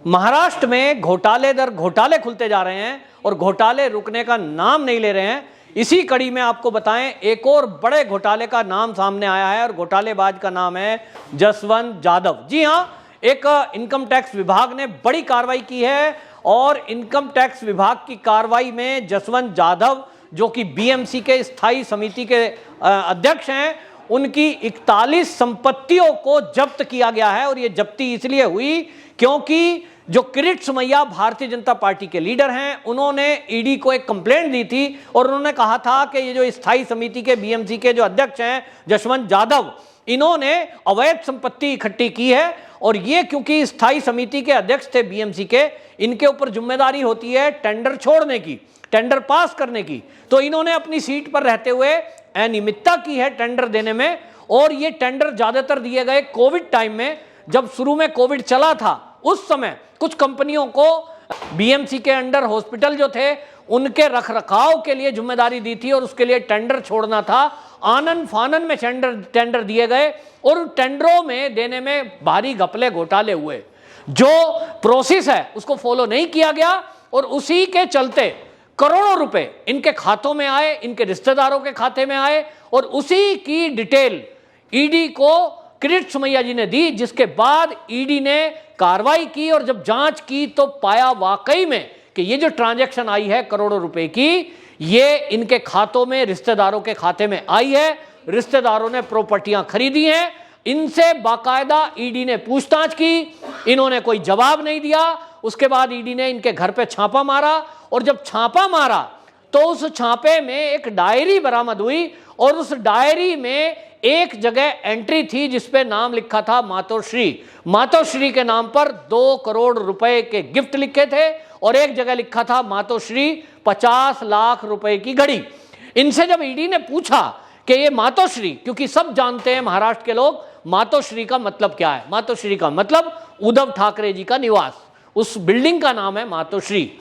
महाराष्ट्र में घोटाले दर घोटाले खुलते जा रहे हैं और घोटाले रुकने का नाम नहीं ले रहे हैं। इसी कड़ी में आपको बताएं, एक और बड़े घोटाले का नाम सामने आया है और घोटालेबाज का नाम है जसवंत जाधव। जी हां, एक इनकम टैक्स विभाग ने बड़ी कार्रवाई की है और इनकम टैक्स विभाग की कार्रवाई में जसवंत जाधव, जो कि बीएमसी के स्थायी समिति के अध्यक्ष हैं, उनकी 41 संपत्तियों को जब्त किया गया है। और यह जब्ती इसलिए हुई क्योंकि जो किरीट सोमैया भारतीय जनता पार्टी के लीडर हैं, उन्होंने ईडी को एक कंप्लेंट दी थी और उन्होंने कहा था कि ये जो स्थायी समिति के बीएमसी के जो अध्यक्ष हैं जसवंत जाधव, इन्होंने अवैध संपत्ति इकट्ठी की है। और ये क्योंकि स्थायी समिति के अध्यक्ष थे बीएमसी के, इनके ऊपर जिम्मेदारी होती है टेंडर छोड़ने की, टेंडर पास करने की। तो इन्होंने अपनी सीट पर रहते हुए अनियमितता की है टेंडर देने में। और ये टेंडर ज्यादातर दिए गए कोविड टाइम में, जब शुरू में कोविड चला था उस समय कुछ कंपनियों को बीएमसी के अंडर हॉस्पिटल जो थे उनके रखरखाव के लिए जिम्मेदारी दी थी और उसके लिए टेंडर छोड़ना था। आनन फानन में टेंडर दिए गए और टेंडरों में देने में भारी घपले घोटाले हुए। जो प्रोसेस है उसको फॉलो नहीं किया गया और उसी के चलते करोड़ों रुपए इनके खातों में आए, इनके रिश्तेदारों के खाते में आए और उसी की डिटेल ईडी को किरीट सोमैया जी ने दी, जिसके बाद ईडी ने कार्रवाई की और जब जांच की तो पाया वाकई में कि ये जो ट्रांजैक्शन आई है करोड़ों रुपए की, ये इनके खातों में, रिश्तेदारों के खाते में आई है। रिश्तेदारों ने प्रॉपर्टियां खरीदी हैं, इनसे बाकायदा ईडी ने पूछताछ की, इन्होंने कोई जवाब नहीं दिया। उसके बाद ईडी ने इनके घर पे छापा मारा और जब छापा मारा तो उस छापे में एक डायरी बरामद हुई और उस डायरी में एक जगह एंट्री थी जिसपे नाम लिखा था मातोश्री। मातोश्री के नाम पर 2 करोड़ रुपए के गिफ्ट लिखे थे और एक जगह लिखा था मातोश्री 50 लाख रुपए की घड़ी। इनसे जब ईडी ने पूछा कि ये मातोश्री, क्योंकि सब जानते हैं महाराष्ट्र के लोग मातोश्री का मतलब क्या है। मातोश्री का मतलब उद्धव ठाकरे जी का निवास, उस बिल्डिंग का नाम है मातोश्री।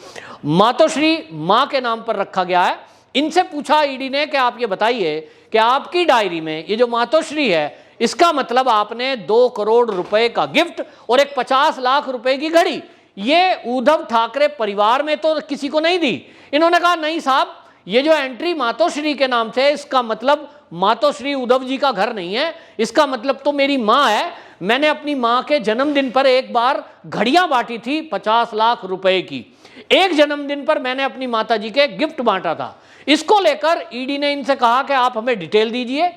मातोश्री मां के नाम पर रखा गया है। इनसे पूछा ईडी ने कि आप ये बताइए कि आपकी डायरी में ये जो मातोश्री है, इसका मतलब आपने 2 करोड़ रुपए का गिफ्ट और एक 50 लाख रुपए की घड़ी, ये उद्धव ठाकरे परिवार में तो किसी को नहीं दी। इन्होंने कहा नहीं साहब, ये जो एंट्री मातोश्री के नाम से, इसका मतलब मातोश्री उद्धव जी का घर नहीं है, इसका मतलब तो मेरी मां है। मैंने अपनी मां के जन्मदिन पर एक बार घड़ियां बांटी थी 50 लाख रुपए की। एक जन्मदिन पर मैंने अपनी माता जी के गिफ्ट बांटा था। इसको लेकर ईडी ने इनसे कहा कि आप हमें डिटेल दीजिए,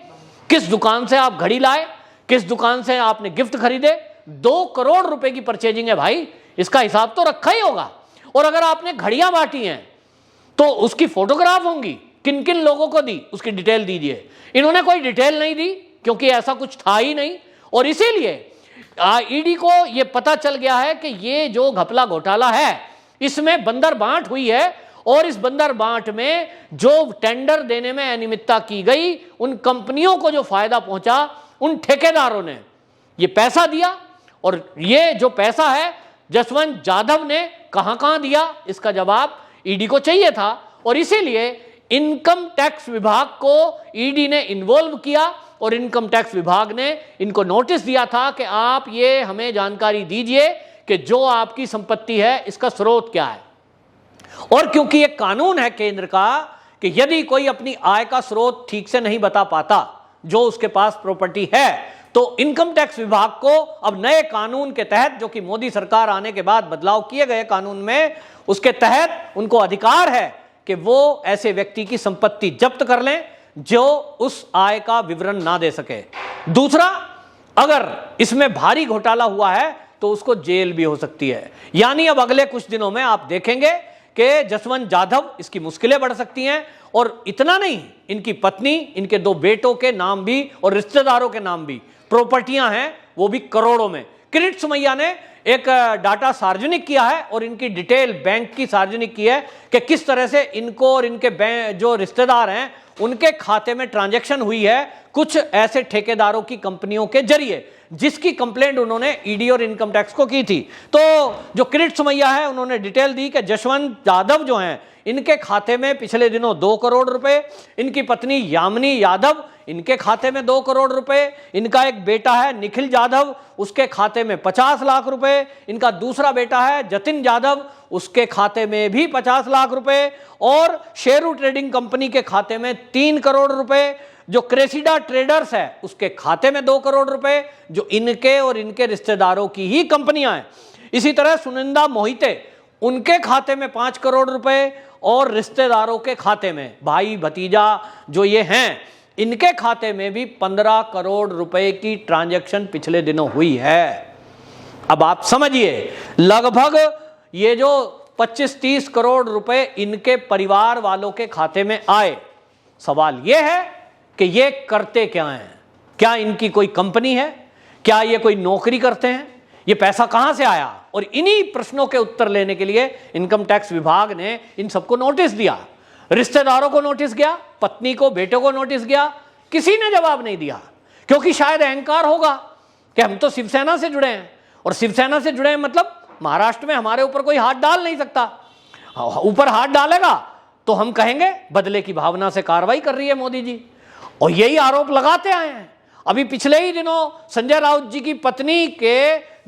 किस दुकान से आप घड़ी लाए, किस दुकान से आपने गिफ्ट खरीदे। 2 करोड़ रुपए की परचेजिंग है भाई, इसका हिसाब तो रखा ही होगा। और अगर आपने घड़ियां बांटी हैं तो उसकी फोटोग्राफ होंगी, किन किन लोगों को दी, उसकी डिटेल दीजिए। इन्होंने कोई डिटेल नहीं दी क्योंकि ऐसा कुछ था ही नहीं। और इसीलिए ईडी को यह पता चल गया है कि ये जो घपला घोटाला है, इसमें बंदर बांट हुई है और इस बंदर बांट में जो टेंडर देने में अनियमितता की गई, उन कंपनियों को जो फायदा पहुंचा, उन ठेकेदारों ने ये पैसा दिया। और ये जो पैसा है जसवंत जाधव ने कहां दिया, इसका जवाब ईडी को चाहिए था। और इसीलिए इनकम टैक्स विभाग को ईडी ने इन्वॉल्व किया और इनकम टैक्स विभाग ने इनको नोटिस दिया था कि आप ये हमें जानकारी दीजिए कि जो आपकी संपत्ति है इसका स्रोत क्या है। और क्योंकि एक कानून है केंद्र का कि यदि कोई अपनी आय का स्रोत ठीक से नहीं बता पाता, जो उसके पास प्रॉपर्टी है, तो इनकम टैक्स विभाग को अब नए कानून के तहत, जो कि मोदी सरकार आने के बाद बदलाव किए गए कानून में, उसके तहत उनको अधिकार है कि वो ऐसे व्यक्ति की संपत्ति जब्त कर लें जो उस आय का विवरण ना दे सके। दूसरा, अगर इसमें भारी घोटाला हुआ है तो उसको जेल भी हो सकती है। यानी अब अगले कुछ दिनों में आप देखेंगे कि जसवंत जाधव, इसकी मुश्किलें बढ़ सकती हैं। और इतना नहीं, इनकी पत्नी, इनके 2 बेटों के नाम भी और रिश्तेदारों के नाम भी प्रॉपर्टियां हैं, वो भी करोड़ों में। किरीट सोमैया ने एक डाटा सार्वजनिक किया है और इनकी डिटेल बैंक की सार्वजनिक की है कि किस तरह से इनको और इनके जो रिश्तेदार हैं उनके खाते में ट्रांजैक्शन हुई है कुछ ऐसे ठेकेदारों की कंपनियों के जरिए, जिसकी कंप्लेंट उन्होंने ईडी और इनकम टैक्स को की थी। तो जो किरीट सोमैया है, उन्होंने डिटेल दी कि जसवंत जाधव जो हैं, इनके खाते में पिछले दिनों 2 करोड़ रुपए, इनकी पत्नी यामिनी यादव, इनके खाते में 2 करोड़ रुपए, इनका एक बेटा है निखिल जाधव, उसके खाते में 50 लाख रुपए, इनका दूसरा बेटा है जतिन जाधव, उसके खाते में भी 50 लाख रुपए, और शेरू ट्रेडिंग कंपनी के खाते में 3 करोड़ रुपए, जो क्रेसिडा ट्रेडर्स है उसके खाते में 2 करोड़ रुपए, जो इनके और इनके रिश्तेदारों की ही कंपनियां हैं। इसी तरह सुनिंदा मोहिते, उनके खाते में 5 करोड़ रुपए, और रिश्तेदारों के खाते में भाई भतीजा जो ये हैं, इनके खाते में भी 15 करोड़ रुपए की ट्रांजैक्शन पिछले दिनों हुई है। अब आप समझिए, लगभग ये जो 25-30 करोड़ रुपए इनके परिवार वालों के खाते में आए। सवाल ये है कि ये करते क्या हैं? क्या इनकी कोई कंपनी है? क्या ये कोई नौकरी करते हैं? ये पैसा कहां से आया? और इन्हीं प्रश्नों के उत्तर लेने के लिए इनकम टैक्स विभाग ने इन सबको नोटिस दिया। रिश्तेदारों को नोटिस गया, पत्नी को, बेटे को नोटिस गया, किसी ने जवाब नहीं दिया, क्योंकि शायद अहंकार होगा कि हम तो शिवसेना से जुड़े हैं, और शिवसेना से जुड़े हैं मतलब महाराष्ट्र में हमारे ऊपर कोई हाथ डाल नहीं सकता। ऊपर हाथ डालेगा तो हम कहेंगे बदले की भावना से कार्रवाई कर रही है मोदी जी, और यही आरोप लगाते आए हैं। अभी पिछले ही दिनों संजय राउत जी की पत्नी के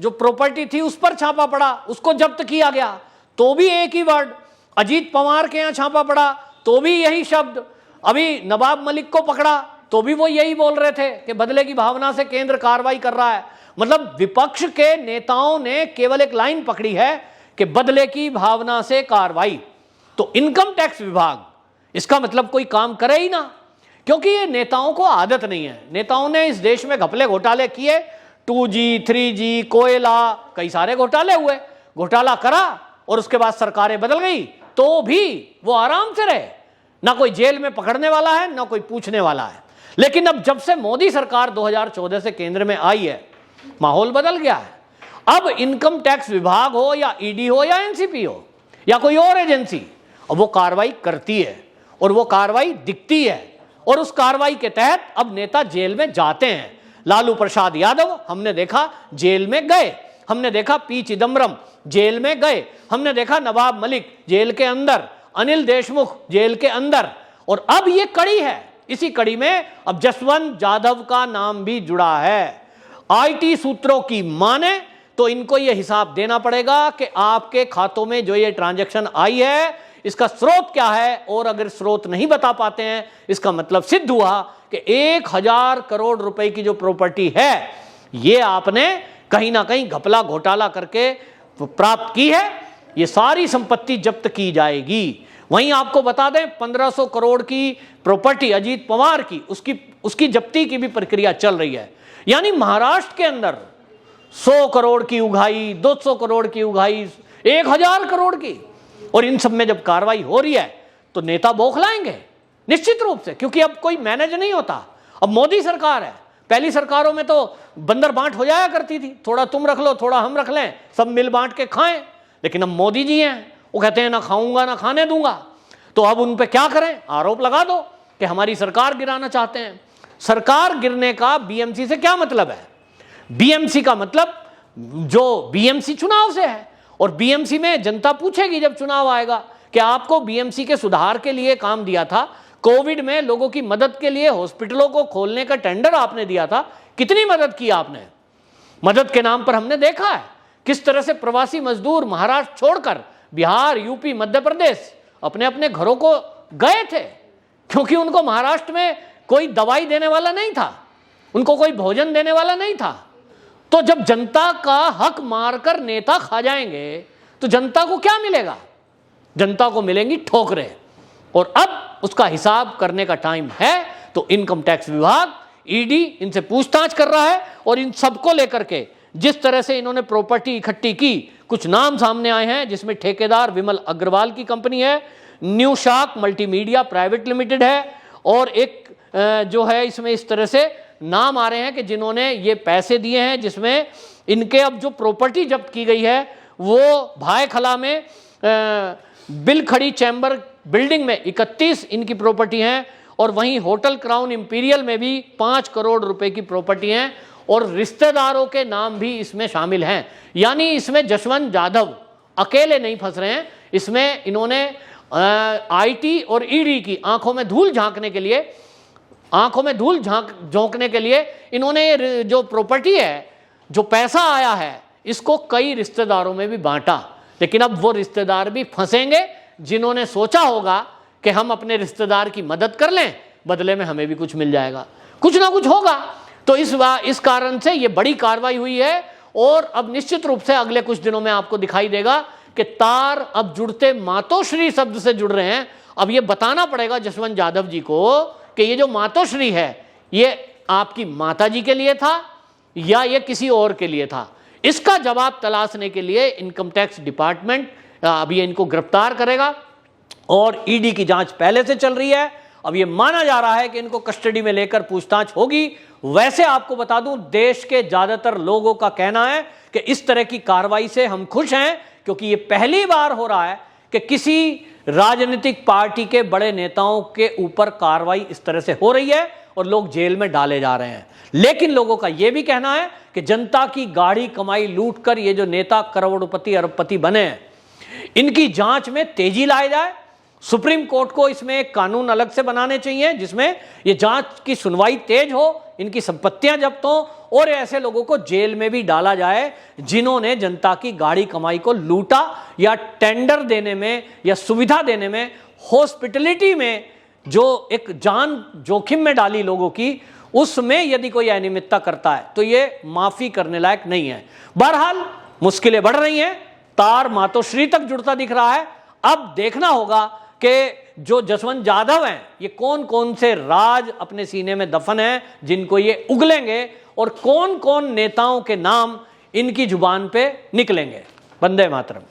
जो प्रॉपर्टी थी उस पर छापा पड़ा, उसको जब्त किया गया, तो भी एक ही वर्ड। अजीत पवार के यहां छापा पड़ा तो भी यही शब्द। अभी नवाब मलिक को पकड़ा तो भी वो यही बोल रहे थे कि बदले की भावना से केंद्र कार्रवाई कर रहा है। मतलब विपक्ष के नेताओं ने केवल एक लाइन पकड़ी है कि बदले की भावना से कार्रवाई। तो इनकम टैक्स विभाग इसका मतलब कोई काम करे ही ना, क्योंकि ये नेताओं को आदत नहीं है। नेताओं ने इस देश में घपले घोटाले किए, 2G, 3G, कोयला, कई सारे घोटाले हुए, घोटाला करा और उसके बाद सरकारें बदल गई तो भी वो आराम से रहे, ना कोई जेल में पकड़ने वाला है ना कोई पूछने वाला है। लेकिन अब जब से मोदी सरकार 2014 से केंद्र में आई है, माहौल बदल गया है। अब इनकम टैक्स विभाग हो या ईडी हो या एनसीपी हो या कोई और एजेंसी, अब वो कार्रवाई करती है और वो कार्रवाई दिखती है, और उस कार्रवाई के तहत अब नेता जेल में जाते हैं। लालू प्रसाद यादव हमने देखा जेल में गए, हमने देखा पी चिदम्बरम जेल में गए, हमने देखा नवाब मलिक जेल के अंदर, अनिल देशमुख जेल के अंदर, और अब ये कड़ी है। इसी कड़ी में अब जसवंत जाधव का नाम भी जुड़ा है। आईटी सूत्रों की माने तो इनको यह हिसाब देना पड़ेगा कि आपके खातों में जो ये ट्रांजैक्शन आई है इसका स्रोत क्या है, और अगर स्रोत नहीं बता पाते हैं इसका मतलब सिद्ध हुआ कि 1000 करोड़ रुपए की जो प्रॉपर्टी है ये आपने कहीं ना कहीं घपला घोटाला करके प्राप्त की है। ये सारी संपत्ति जब्त की जाएगी। वहीं आपको बता दें 1500 करोड़ की प्रॉपर्टी अजीत पवार की, उसकी जब्ती की भी प्रक्रिया चल रही है। यानी महाराष्ट्र के अंदर 100 करोड़ की उगाही, 200 करोड़ की उगाही, 1000 करोड़ की, और इन सब में जब कार्रवाई हो रही है तो नेता बौखलाएंगे निश्चित रूप से, क्योंकि अब कोई मैनेज नहीं होता। अब मोदी सरकार है, पहली सरकारों में तो बंदर बांट हो जाया करती थी, थोड़ा तुम रख लो थोड़ा हम रख लें, सब मिल बांट के खाएं। लेकिन अब मोदी जी हैं, वो कहते हैं ना खाऊंगा ना खाने दूंगा। तो अब उन पे क्या करें? आरोप लगा दो कि हमारी सरकार गिराना चाहते हैं। सरकार गिरने का बीएमसी से क्या मतलब है? बीएमसी का मतलब जो बीएमसी चुनाव से है, और बीएमसी में जनता पूछेगी जब चुनाव आएगा कि आपको बीएमसी के सुधार के लिए काम दिया था, कोविड में लोगों की मदद के लिए हॉस्पिटलों को खोलने का टेंडर आपने दिया था, कितनी मदद की आपने? मदद के नाम पर हमने देखा है किस तरह से प्रवासी मजदूर महाराष्ट्र छोड़कर बिहार, यूपी, मध्य प्रदेश अपने अपने घरों को गए थे, क्योंकि उनको महाराष्ट्र में कोई दवाई देने वाला नहीं था, उनको कोई भोजन देने वाला नहीं था। तो जब जनता का हक मारकर नेता खा जाएंगे तो जनता को क्या मिलेगा? जनता को मिलेंगी ठोकरें, और अब उसका हिसाब करने का टाइम है। तो इनकम टैक्स विभाग, ईडी इनसे पूछताछ कर रहा है, और इन सबको लेकर के जिस तरह से इन्होंने प्रॉपर्टी इकट्ठी की, कुछ नाम सामने आए हैं जिसमें ठेकेदार विमल अग्रवाल की कंपनी है, new shark multimedia private limited है, और एक जो है इसमें इस तरह से नाम आ रहे हैं कि जिन्होंने ये पैसे दिए हैं, जिसमें इनके अब जो प्रॉपर्टी जब्त की गई है वो भायखला में बिलखड़ी चैम्बर बिल्डिंग में 31 इनकी प्रॉपर्टी हैं, और वहीं होटल क्राउन इंपीरियल में भी 5 करोड़ रुपए की प्रॉपर्टी हैं, और रिश्तेदारों के नाम भी इसमें शामिल हैं। यानी इसमें जसवंत जाधव अकेले नहीं फंस रहे हैं, इसमें इन्होंने आईटी और ईडी की आंखों में धूल झांकने के लिए आंखों में धूल झोंकने के लिए इन्होंने ये जो प्रॉपर्टी है, जो पैसा आया है, इसको कई रिश्तेदारों में भी बांटा। लेकिन अब वो रिश्तेदार भी फंसेंगे जिन्होंने सोचा होगा कि हम अपने रिश्तेदार की मदद कर लें, बदले में हमें भी कुछ मिल जाएगा, कुछ ना कुछ होगा। तो इस कारण से ये बड़ी कार्रवाई हुई है। और अब निश्चित रूप से अगले कुछ दिनों में आपको दिखाई देगा कि तार अब जुड़ते मातोश्री शब्द से जुड़ रहे हैं। अब ये बताना पड़ेगा जसवंत यादव जी को कि ये जो मातोश्री है ये आपकी माता जी के लिए था या ये किसी और के लिए था। इसका जवाब तलाशने के लिए इनकम टैक्स डिपार्टमेंट अभी इनको गिरफ्तार करेगा और ईडी की जांच पहले से चल रही है। अब ये माना जा रहा है कि इनको कस्टडी में लेकर पूछताछ होगी। वैसे आपको बता दूं, देश के ज्यादातर लोगों का कहना है कि इस तरह की कार्रवाई से हम खुश हैं, क्योंकि ये पहली बार हो रहा है कि किसी राजनीतिक पार्टी के बड़े नेताओं के ऊपर कार्रवाई इस तरह से हो रही है और लोग जेल में डाले जा रहे हैं। लेकिन लोगों का यह भी कहना है कि जनता की गाढ़ी कमाई लूटकर ये जो नेता करोड़पति अरबपति बने हैं, इनकी जांच में तेजी लाई जाए। सुप्रीम कोर्ट को इसमें एक कानून अलग से बनाने चाहिए जिसमें ये जांच की सुनवाई तेज हो, इनकी संपत्तियां जब्त हो और ऐसे लोगों को जेल में भी डाला जाए जिन्होंने जनता की गाढ़ी कमाई को लूटा या टेंडर देने में या सुविधा देने में, हॉस्पिटलिटी में जो एक जान जोखिम में डाली लोगों की, उसमें यदि कोई अनियमितता करता है तो ये माफी करने लायक नहीं है। बहरहाल मुश्किलें बढ़ रही हैं, तार मातोश्री तक जुड़ता दिख रहा है। अब देखना होगा कि जो जसवंत यादव हैं, ये कौन कौन से राज अपने सीने में दफन हैं जिनको ये उगलेंगे और कौन कौन नेताओं के नाम इनकी जुबान पे निकलेंगे। वंदे मातरम।